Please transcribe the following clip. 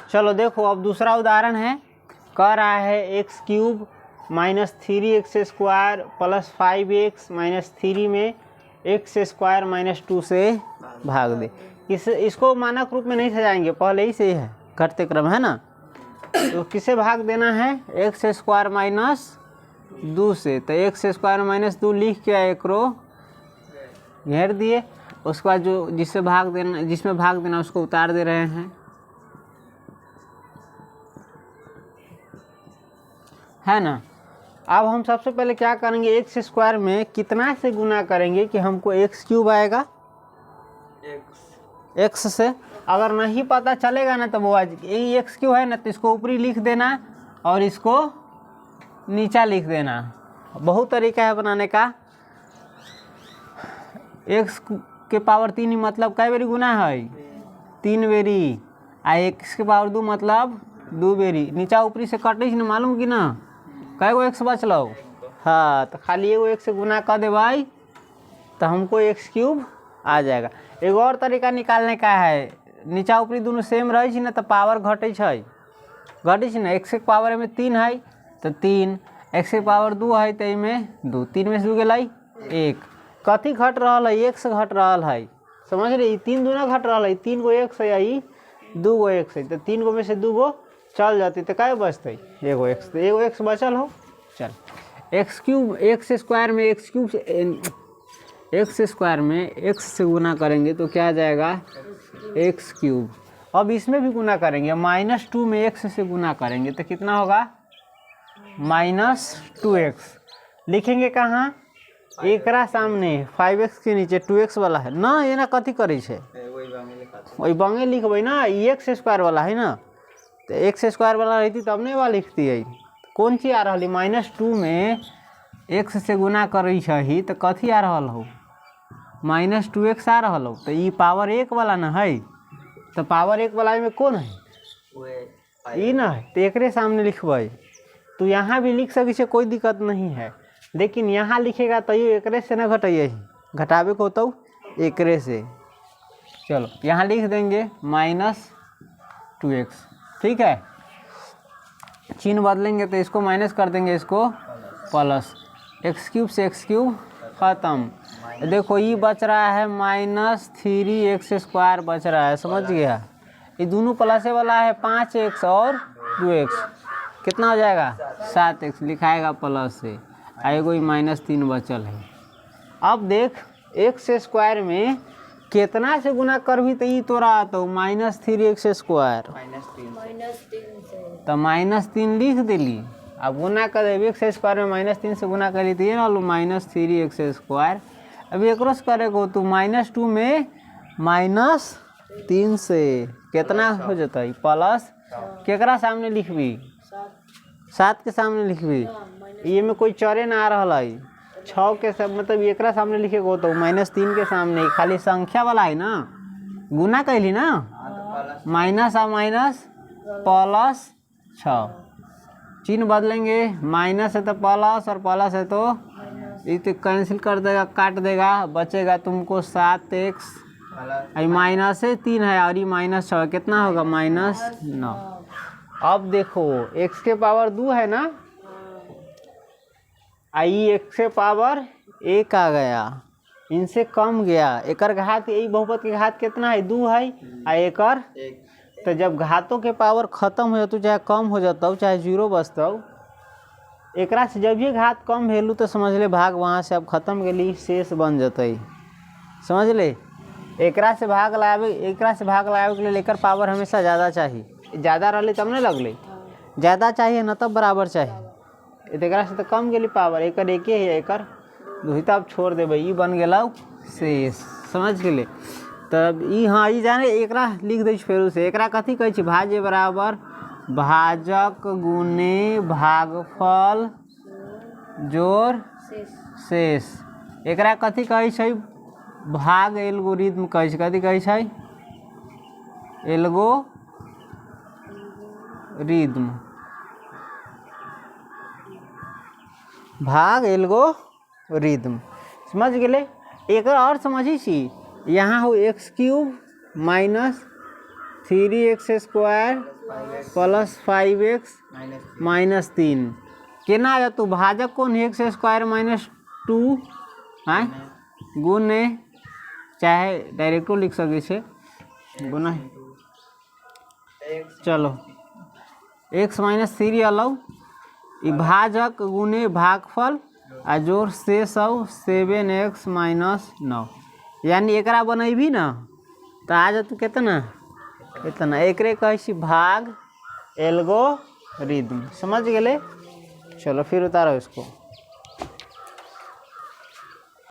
चलो देखो अब दूसरा उदाहरण है, कह रहा है x cube minus 3x square plus 5x minus 3 में एक्स स्क्वायर माइनस 2 से भाग दे। इसको मानक रूप में नहीं सजाएंगे, पहले ही से है घटते क्रम है ना। तो किसे भाग देना है, एक्स स्क्वायर माइनस 2 से। तो एक्स स्क्वायर माइनस 2 लिख के एक रो घेर दिए, उसके बाद जो जिसमें भाग देना उसको उतार दे रहे हैं, है ना। अब हम सबसे पहले क्या करेंगे, एक्स स्क्वायर में कितना से गुना करेंगे कि हमको एक्स क्यूब आएगा, एक्स से। अगर नहीं पता चलेगा ना तो वो आज यही एक्स क्यूब है ना, तो इसको ऊपरी लिख देना और इसको नीचा लिख देना। बहुत तरीका है बनाने का। एक्स के पावर 3 मतलब कई बेरी गुना है, 3 बेरी। आ एक्स के पावर 2 मतलब 2 बेरी। नीचा ऊपरी से कटे ना, मालूम कि ना कई गो एक्स बचलो। हाँ, तो खाली एगो एक्स से गुना कर दे भाई तो हमको एक्स क्यूब आ जाएगा। एक और तरीका निकालने का है, नीचा ऊपरी दोनों सेम रहे ना तो पावर घटे ना। एक्स के पावर में 3 है तो 3, एक्स के पावर 2 है तो में 2, 3 में से 2 गई 1। कथी घट रहा है, एक्स घट रहा है, समझ रही। 3 दूना घट रहा है, 3 गो एक्स है, यही 2 गो एक्स है। तो 3 गो में से 2 गो चल जाती तो क्या बचते, एगो एक्स। तो एगो एक्स बचल हो। चल एक्स क्यूब, एक्स स्क्वायर में एक्स क्यूब से एक्स स्क्वायर में एक्स से गुना करेंगे तो क्या आ जाएगा, एक्स क्यूब। अब इसमें भी गुना करेंगे, -2 में एक्स से गुना करेंगे तो कितना होगा, -2x। लिखेंगे कहाँ, एकरा सामने 5x के नीचे 2x वाला है ना, ये ना कथी करे छे वही बंगे लिखबे ना, एक्स स्क्वायर वाला है ना। तो एक्स स्क्वायर वाला रहती तब नहीं वाला लिखती है। कौन सी आ रही, -2 में एक्स से गुना करे छही तो कथी आ रहा हो, -2x आ रहा हो। तो ये पावर 1 वाला ना है, तो पावर 1 वाला में कौन है, ये ना है, तो एकरे सामने लिखबे। तो यहाँ भी लिख सके, कोई दिक्कत नहीं है, लेकिन यहाँ लिखेगा तो ये एकरे से ना घटाइए, घटावे को तो एकरे से। चलो यहाँ लिख देंगे -2x, ठीक है। चिन्ह बदलेंगे तो इसको माइनस कर देंगे, इसको प्लस। एक्स क्यूब से एक्स क्यूब ख़त्म। देखो ये बच रहा है -3x स्क्वायर बच रहा है, समझ गया। ये दोनों प्लसे वाला है, 5x और 2x कितना हो जाएगा, 7x लिखाएगा प्लस से। एगो ही -3 बचल है। अब देख एक्स स्क्वायर में कितना से गुना कर भी तो ये तोरा तो -3x स्क्वायर, तो -3 लिख दिली। अब गुना कर देवी एक्स स्क्वायर में -3 से गुना करी तो ये ना लो -3x स्क्वायर। अब एक रोज करेगो तो -2 में -3 से कितना हो जाता है, प्लस। केकरा सामने लिखबी, 7 के सामने लिखबी। ये में कोई चरे ना आ रहा है, 6 के सब मतलब एकरा सामने लिखेगो तो -3 के सामने। खाली संख्या वाला है ना, गुना कैली ना, माइनस आ माइनस प्लस 6। चिन्ह बदलेंगे, माइनस है तो प्लस और प्लस है तो ये तो कैंसिल कर देगा, काट देगा, बचेगा तुमको 7x। माइनस है 3 है और ये -6 कितना होगा, -9। अब देखो x के पावर 2 है ना, आई x के पावर 1 आ गया, इनसे कम गया। एकर घात, यही बहुपद के घात कितना है, 2 है, आ एकर 1। तो जब घातों के पावर खत्म हो जाता, चाहे कम हो जाता, चाहे 0 बचता, एकरा से जब ये घात कम भेलू तो समझ ले भाग वहाँ से अब खत्म के लिए शेष बन जाते, समझ ले। एकरा से भाग लावे के लिए एकर पावर हमेशा ज़्यादा चाहिए, ज़्यादा रही तब नहीं लगले, ज़्यादा चाहिए ना तब बराबर चाहिए। एकरा से तो कम गेली पावर, एकर 1 है, एकर 2 तब छोड़ दे भाई, बन गया शेष, समझ गेले। तब ई हाँ ई जाने एकरा लिख दे फेरू से। एकरा कथी कहै छी, भाज्य बराबर भाजक गुने भागफल जोड़ शेष। एकरा कथी कहै छै, भाग एल्गोरिथम कहै छै। कथी कहै छै, एल्गोरिथम, भाग एल्गोरिथम, समझ गेले। एक और समझी छी, यहाँ हो x³ 3x² प्लस 5x -3 केना आ तू भाजक कौन x² -2 हाँ गुने चाहे डायरेक्टो लिख सके छे गुना चलो x -3 अलग ई भाजक गुने भागफल आ जोड़ शेष 7x -9 यानी एकरा बनैबी ना तो आ जा तू कितना इतना एकरे कहे भाग एल्गोरिदम समझ गए। चलो फिर उतारो इसको।